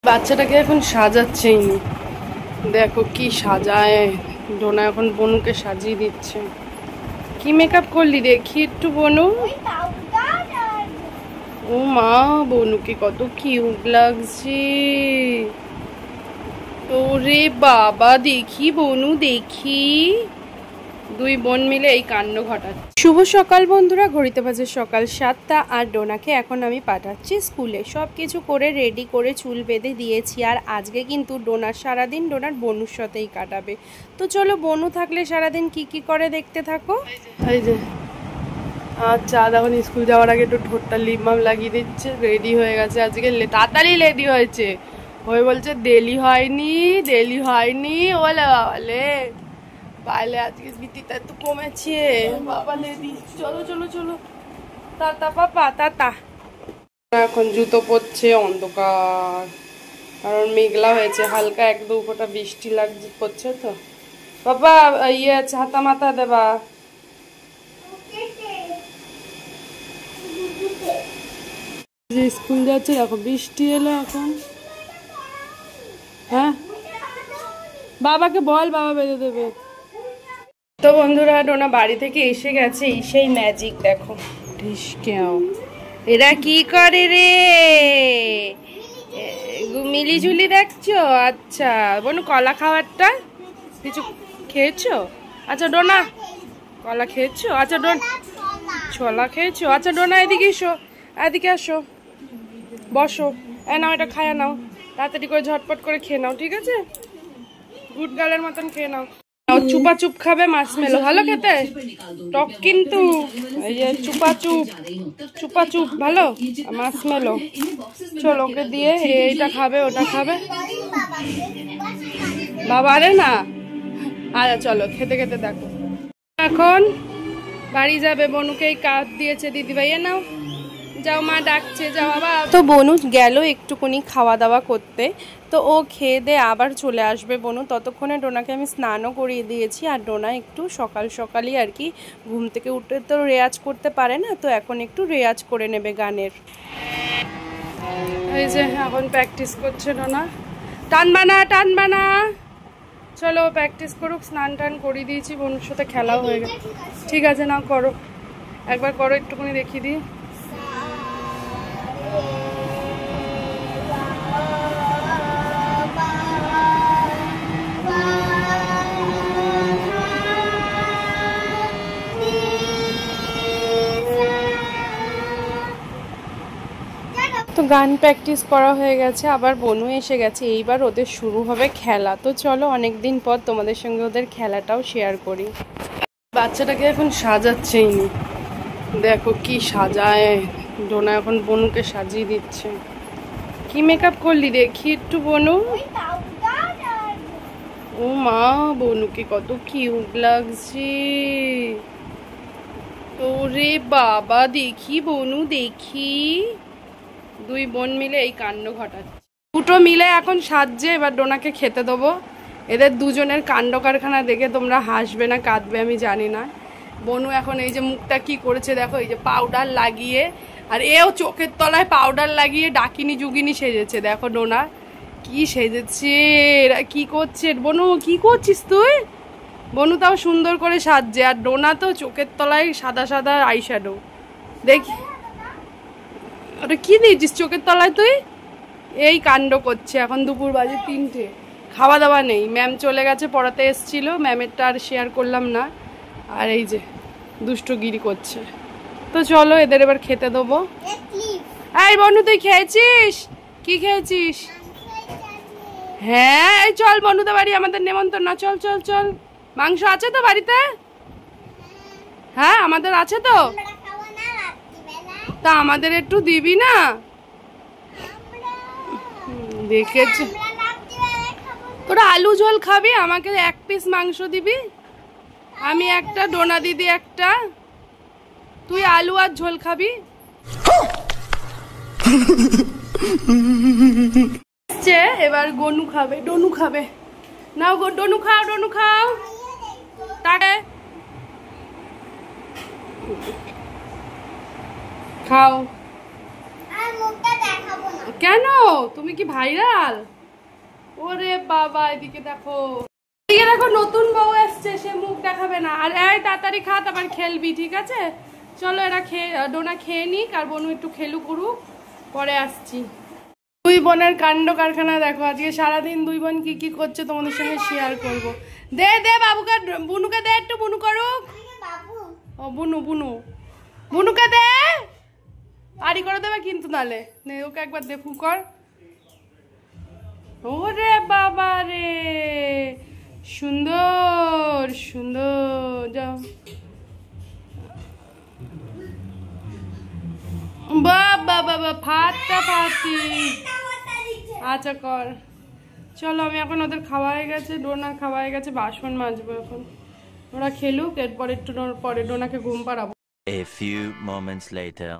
বাচ্চাটাকে এখন সাজাচ্ছে ইনি, দেখো কি সাজায়। ডোনা এখন বনুকে সাজিয়ে দিচ্ছে। কি মেকআপ করলি দেখি একটু বনু। ও মা, বনুকে কত কিউট লাগছে। ওরে বাবা, দেখি বনু দেখি। দুই বোন মিলে এই কাণ্ড ঘটাচ্ছে। শুভ সকাল বন্ধুরা, ঘড়িতে বাজে সকাল 7টা আর ডোনাকে এখন আমি পাঠাচ্ছি স্কুলে। সব কিছু করে রেডি করে চুল বেঁধে দিয়েছি। আর আজকে কিন্তু ডোনার সারাদিন ডোনার বনুর সাথেই কাটাবে। তো চলো বনু থাকলে সারাদিন কি কি করে দেখতে থাকো। এই যে আচ্ছা, এখন স্কুল যাওয়ার আগে একটু ঠোঁটটা লিপ বাম লাগিয়ে দিচ্ছে। রেডি হয়ে গেছে আজকে, তাড়াতাড়ি রেডি হয়েছে। ওই বলছে দেরি হয়নি দেরি হয়নি, ওলে বাবালে পাইলে আজকে বিতিটা একটু কমেছে বাবা। লেডি চলো চলো চলো, টাটা পাপা টাটা। এখন জুতো পরছে, অন্ধকার কারণ মেঘলা হয়েছে, হালকা এক দু ফোঁটা বৃষ্টি লাগছে পড়ছে। তো বাবা ইয়ে ছাতা মাথা দেবা। যে স্কুল যাচ্ছে দেখো, বৃষ্টি এলো এখন। হ্যাঁ বাবাকে বল, বাবা বেঁধে দেবে। তো বন্ধুরা, ডোনা বাড়ি থেকে এসে গেছে। সেই ম্যাজিক দেখো, ঢিসকেও এরা কি করে রে, মিলিঝুলি দেখছো। আচ্ছা বোন, কলা খাওয়ারটা কিছু খেয়েছো? আচ্ছা ডোনা কলা খেয়েছো? আচ্ছা ছোলা খেয়েছো? আচ্ছা ডোনা এদিকে এসো, এদিকে আসো, বসো। নাও এটা খায়া নাও, তাড়াতাড়ি করে ঝটপট করে খেয়ে নাও, ঠিক আছে? গুড গার্লের মতন খেয়ে নাও। চুপা চুপ খাবে মার্শমেলো, ভালো খেতে, টক কিন্তু। এই যে চুপা চুপ ভালো মার্শমেলো। চলো ওকে দিয়ে এইটা খাবে ওটা খাবে। বাবা রে না, আচ্ছা চলো খেতে খেতে দেখো। এখন বাড়ি যাবে, বনুকেই কাজ দিয়েছে দিদি ভাই। নাও যাও, মা ডাকছে, যাও আবার। তো বনু গেল একটুখানি খাওয়া দাওয়া করতে। তো ও খেয়ে দিয়ে আবার চলে আসবে বনু। ততক্ষণে ডোনাকে আমি স্নানও করিয়ে দিয়েছি। আর ডোনা একটু সকাল সকালই আর কি ঘুম থেকে উঠে তো রেয়াজ করতে পারে না, তো এখন একটু রেয়াজ করে নেবে গানের। এই যে এখন প্র্যাকটিস করছে ডোনা। টানবা না। চলো প্র্যাকটিস করুক, স্নান টান করিয়ে দিয়েছি, বনুর সাথে খেলাও হয়ে গেছে। ঠিক আছে না, করো একবার, করো একটুখানি দেখিয়ে দিই। তো গান প্র্যাকটিস করা হয়ে গেছে, আবার বনু এসে গেছে। এইবার ওদের শুরু হবে খেলা। তো চলো অনেক দিন পর তোমাদের সঙ্গে ওদের খেলাটাও শেয়ার করি। বাচ্চাটাকে এখন সাজাচ্ছে ইনি, দেখো কি সাজায়। ডোনা এখন বনুকে সাজিয়ে দিচ্ছে। কি মেকআপ করলি দেখি একটু বনু। ও মা, বনুকে কত কিউট লাগছে। ওরে বাবা, দেখি বনু দেখি। দুই বোন মিলে এই কাণ্ড ঘটাচ্ছে। দুটো মিলে এখন সাজছে। এবার ডোনাকে খেতে দেবো। এদের দুজনের কাণ্ড কারখানা দেখে তোমরা হাসবে না কাঁদবে আমি জানি না। বনু এখন এই যে মুখটা কি করেছে দেখো, এই যে পাউডার লাগিয়ে, আর এও চোখের তলায় পাউডার লাগিয়ে ডাকিনি জুগিনি সেজেছে। দেখো ডোনা কি সেজেছে। এরা কি করছে? বনু কি করছিস তুই? বনু তাও সুন্দর করে সাজছে, আর ডোনা তো চোখের তলায় সাদা সাদা আইশ্যাডো। দেখি ওটা কি দিয়েছিস চোখের তলায় তুই? এই কাণ্ড করছে। এখন দুপুর বাজে 3টে, খাওয়া দাওয়া নেই। ম্যাম চলে গেছে, পড়াতে এসছিল, ম্যামেরটা আর শেয়ার করলাম না। আর এই যে দুষ্টগিরি করছে। তো চলো এদের এবার খেতে দেবো। এই বনু তুই খেয়েছিস? কি খেয়েছিস? হ্যাঁ এই চল বনুদের বাড়ি, আমাদের নেমন্তন্ন। চল চল চল। মাংস আছে তো বাড়িতে? হ্যাঁ আমাদের আছে তো। তা আমাদের একটু দিবি না? দেখেছি তোরা আলু ঝোল খাবি, আমাকে 1 পিস মাংস দিবি, আমি একটা, ডোনা দিদি একটা, তুই আলু আর ঝোল খাবি। এবার গনু খাবে, ডনু খাবে। নাও গো ডনু খাও, ডনু খাও। তারে খাও। কেন? তুমি কি ভাইরাল? ওরে বাবা, এদিকে দেখো, এদিকে দেখো, নতুন বউ এসছে, সে মুখ দেখাবে না। আর এই তাড়াতাড়ি খা, তারপর খেলবি, ঠিক আছে? চলো, এরা ডোনা খেয়ে নিক, আর বনু একটু খেলু করুক, পরে আসছি। দুই বোনের কাণ্ড কারখানা দেখো, আজকে সারাদিন দুই বোন কি কি করছে তোমাদের সঙ্গে শেয়ার করব। দে দে বাবুকে, বুনুকে দে, একটু বুনু করুক। ও বুনু, বুনু, বুনুকে দে, আড়ি করে দেবে কিন্তু, নালে নে, ওকে একবার দে, ফু কর। ওরে বাবা রে, সুন্দর সুন্দর, যাও। বাবা বাবা, ফাটাফাটি। আচ্ছা কর, চলো। আমি এখন ওদের খাওয়া হয়ে গেছে, ডোনা খাওয়া হয়ে গেছে, বাসন মাজবো এখন। ওরা খেলুক, এরপর একটু পরে ডোনাকে ঘুম পাড়াবো। A few moments later.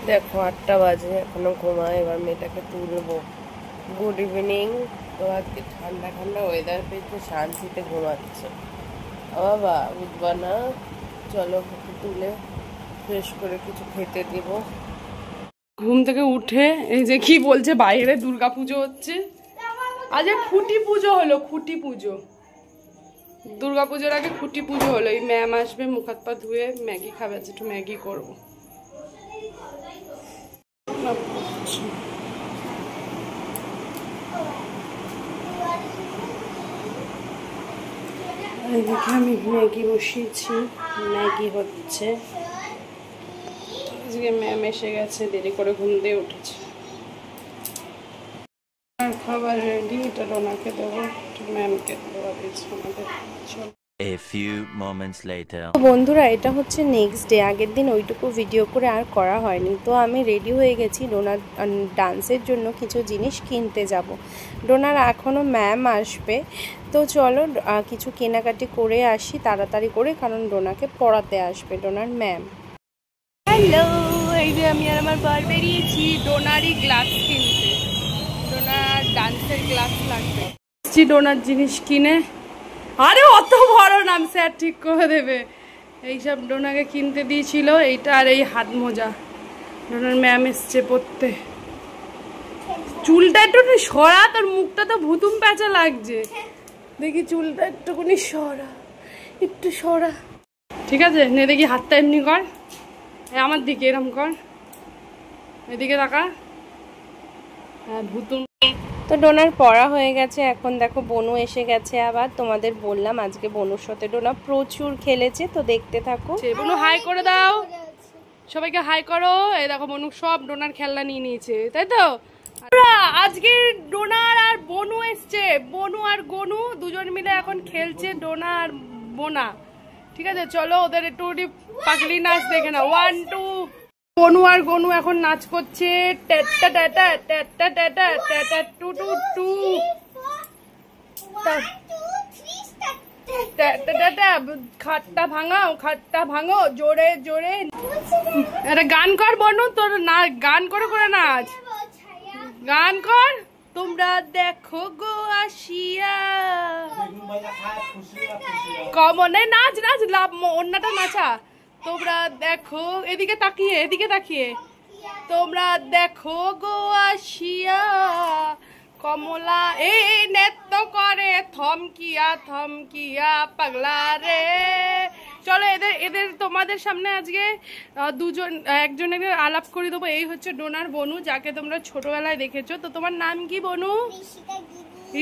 দেখো 8টা বাজে, এখনো ঘুমায়, এবার মেয়েটাকে তুলবো। Good evening. তো আজকে ঠান্ডা ঠান্ডা ওয়েদার পেয়েছে, শান্তিতে ঘুমাচ্ছে। বাবা উঠবা না, চলো ওকে তুলে ফ্রেশ করে কিছু খেতে দিব। ঘুম থেকে উঠে এই যে কি বলছে, বাইরে দুর্গা পুজো হচ্ছে। আজ খুঁটি পুজো হলো, খুঁটি পুজো, দুর্গা পুজোর আগে খুঁটি পুজো হলো। এই ম্যাম আসবে, মুখ হাত পা ধুয়ে ম্যাগি খাবে, একটু ম্যাগি করবো। এদিকে আমি ম্যাগি বসিয়েছি, ম্যাগি হচ্ছে। আজকে ম্যাম এসে গেছে, দেরি করে ঘুম দিয়ে উঠেছে। আর খাবার রেডি, এটা ডোনাকে দেবো, ম্যামকে দেওয়া দিয়েছে আমাদের। চল। A few moments later. বন্ধুরা, এটা হচ্ছে নেক্সট ডে। আগের দিন ওইটুকু ভিডিও করে আর করা হয়নি। তো আমি রেডি হয়ে গেছি ডোনার ডান্সের জন্য কিছু জিনিস কিনতে যাব। ডোনার এখনও ম্যাম আসবে, তো চলো কিছু কেনাকাটি করে আসি তাড়াতাড়ি করে, কারণ ডোনাকে পড়াতে আসবে ডোনার ম্যাম। হ্যালো, এই যে আমি আর আমার বর বেরিয়েছি ডোনারই গ্লাস কিনতে। ডোনার ডান্সের গ্লাস লাগবে, ডোনার জিনিস কিনে। আরে অত বড় নাম, স্যার ঠিক করে দেবে। এইসব ডোনাকে কিনতে দিয়েছিল, এইটা আর এই হাত মোজা। ডোনার ম্যাম এসছে পড়তে। চুলটা একটু সরা, তোর মুখটা তো ভুতুম প্যাঁচা লাগছে। দেখি চুলটা একটুখানি সরা, একটু সরা। ঠিক আছে, নে দেখি হাতটা এমনি কর, আমার দিকে এরম কর, এদিকে তাকা। হ্যাঁ, ভুতুম। তো ডোনার পড়া হয়ে গেছে, এখন দেখো বনু এসে গেছে আবার। তোমাদের বললাম আজকে বনুর সাথে ডোনা প্রচুর খেলেছে, তো দেখতে থাকো। বনু হাই করে দাও, সবাইকে হাই করো। এই দেখো বনু সব ডোনার খেলনা নিয়ে নিয়েছে, তাই তো? আজকে ডোনার আর বনু এসছে, বনু আর গনু দুজন মিলে এখন খেলছে, ডোনা আর বোনা। ঠিক আছে, চলো ওদের একটু পাগলি নাচ দেখে না। 1 2। বনু আর গনু এখন নাচ করছে, টেটা টেটা টেটা টেটা টেটা টু টু টু, খাটটা ভাঙাও, খাটটা ভাঙো, জোরে জোরে। একটা গান কর বনু, তোর না গান করে করে নাচ, গান কর। তোমরা দেখো গো আসিয়া, কমনে নাচ নাচ, লাভ অন্যটা নাচা। তোমরা দেখো, এদিকে তাকিয়ে, এদিকে তাকিয়ে। তোমরা দেখো গো আসিয়া, কমলা এই নৃত্য করে থমকিয়া থমকিয়া পাগলা রে। চলো এদের তোমাদের সামনে আজকে একজনের আলাপ করে দেবো। এই হচ্ছে ডোনার বনু, যাকে তোমরা ছোটবেলায় দেখেছো। তো তোমার নাম কি বনু?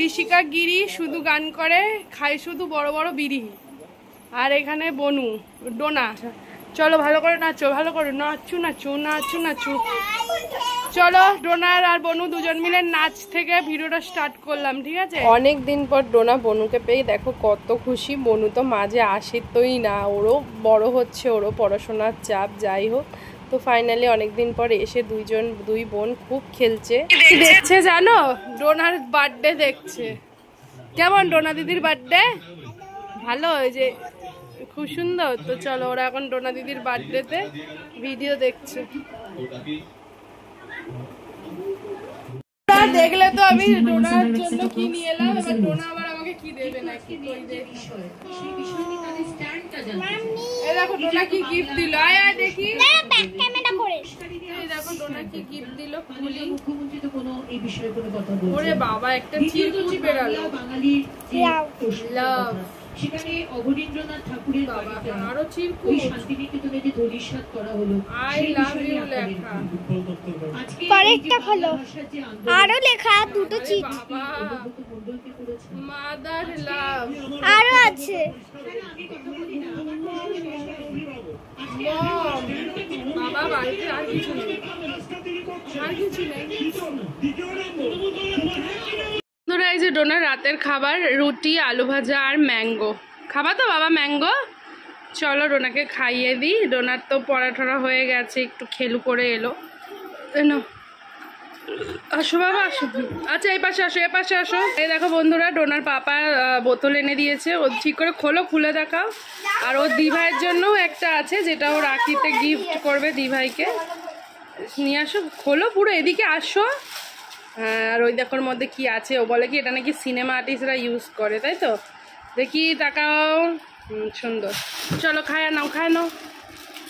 ঋষিকা গিরি, শুধু গান করে, খায় শুধু বড় বড় বিড়ি। আর এখানে বনু, ডোনা। চলো ভালো করে নাচো, ভালো করে নাচু নাচু নাচু নাচু। চলো ডোনার আর বনু দুজন মিলে নাচ থেকে ভিডিওটা স্টার্ট করলাম, ঠিক আছে? অনেক দিন পর ডোনা বনুকে পেয়ে দেখো কত খুশি। বনু তো মাঝে আসেতই না, ওরও বড় হচ্ছে, ওরও পড়াশোনার চাপ, যাই হোক। তো ফাইনালি অনেকদিন পর এসে দুই বোন খুব খেলছে। দেখছে জানো, ডোনার বার্থডে দেখছে। কেমন ডোনা দিদির বার্থডে? ভালো, ওই যে খুব সুন্দর। তো চলো ওরা এখন ডোনা দিদির বার্থডেতে ভিডিও দেখছে। দেখলে তো আমি ডোনার জন্য কি নিয়ে এলাম, এবার ডোনা আবার আমাকে কি দেবে নাকি। এই দেখো ডোনা কি গিফট দিল, আয় আয় দেখি। এই দেখো ডোনা কি গিফট দিল, খুলি। এই বিষয়ে কোনো কথা বলছি ওরে বাবা একটা চিরকুট বেরালো বাঙালির লাভ সেখানে অবনীন্দ্রনাথ ঠাকুরের বাড়িতে আরো চিরকুট ওই শান্তিনিকেতনে যে ধূলিসাৎ করা হলো আই লাভ ইউ লেখা আজকে পরেরটা খোলো। আরো লেখা দুটো চিট বাবা মাদার লাভ আরো আছে। বাবা বাড়িতে আর কিছু নেই আর কিছু নেই বন্ধুরা এই যে ডোনার রাতের খাবার রুটি আলু ভাজা আর ম্যাঙ্গো খাবা তো বাবা ম্যাঙ্গো চলো ডোনাকে খাইয়ে দিই ডোনার তো পড়াঠরা হয়ে গেছে একটু খেলু করে এলো না আসো বাবা আসো আচ্ছা এই পাশে আসো এ পাশে আসো এই দেখো বন্ধুরা ডোনার পাপা বোতল এনে দিয়েছে ও ঠিক করে খোলো খুলে দেখাও আর ওর দিভাইয়ের জন্যও একটা আছে যেটা ও রাখিতে গিফট করবে দিভাইকে নিয়ে আসো খোলো পুরো এদিকে আসো হ্যাঁ আর ওই দেখোর মধ্যে কি আছে ও বলে কি এটা নাকি সিনেমা আর্টিস্টরা ইউজ করে তাই তো দেখি তাকাও সুন্দর চলো খায় নাও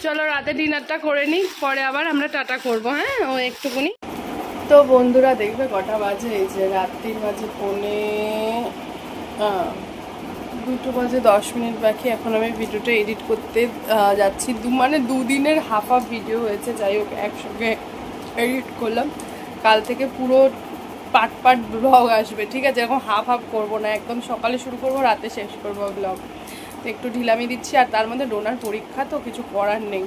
চলো রাতে ডিনারটা করে নিই পরে আবার আমরা টাটা করবো হ্যাঁ ও একটুকুনি তো বন্ধুরা দেখবে কটা বাজে এই যে রাত্রির বাজে 2:10 বাকি এখন আমি ভিডিওটা এডিট করতে যাচ্ছি মানে দুদিনের হাফ ভিডিও হয়েছে যাই হোক একসঙ্গে এডিট করলাম কাল থেকে পুরো পার্ট ব্লগ আসবে ঠিক আছে এখন হাফ করবো না একদম সকালে শুরু করবো রাতে শেষ করবো ব্লগ তো একটু ঢিলামি দিচ্ছি আর তার মধ্যে ডোনার পরীক্ষা তো কিছু করার নেই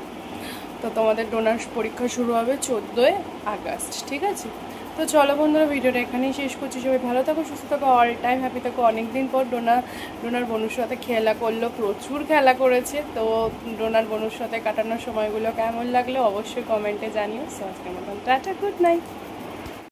তো তোমাদের ডোনার পরীক্ষা শুরু হবে 14 আগস্ট ঠিক আছে তো চলো বন্ধুরা ভিডিওটা এখানেই শেষ করছি সবাই ভালো থাকো সুস্থ থাকো অল টাইম হ্যাপি থাকো অনেকদিন পর ডোনার বনুর সাথে খেলা করলো প্রচুর খেলা করেছে তো ডোনার বনুর সাথে কাটানোর সময়গুলো কেমন লাগলো অবশ্যই কমেন্টে জানিও সো আজকের মতন টাটা গুড নাইট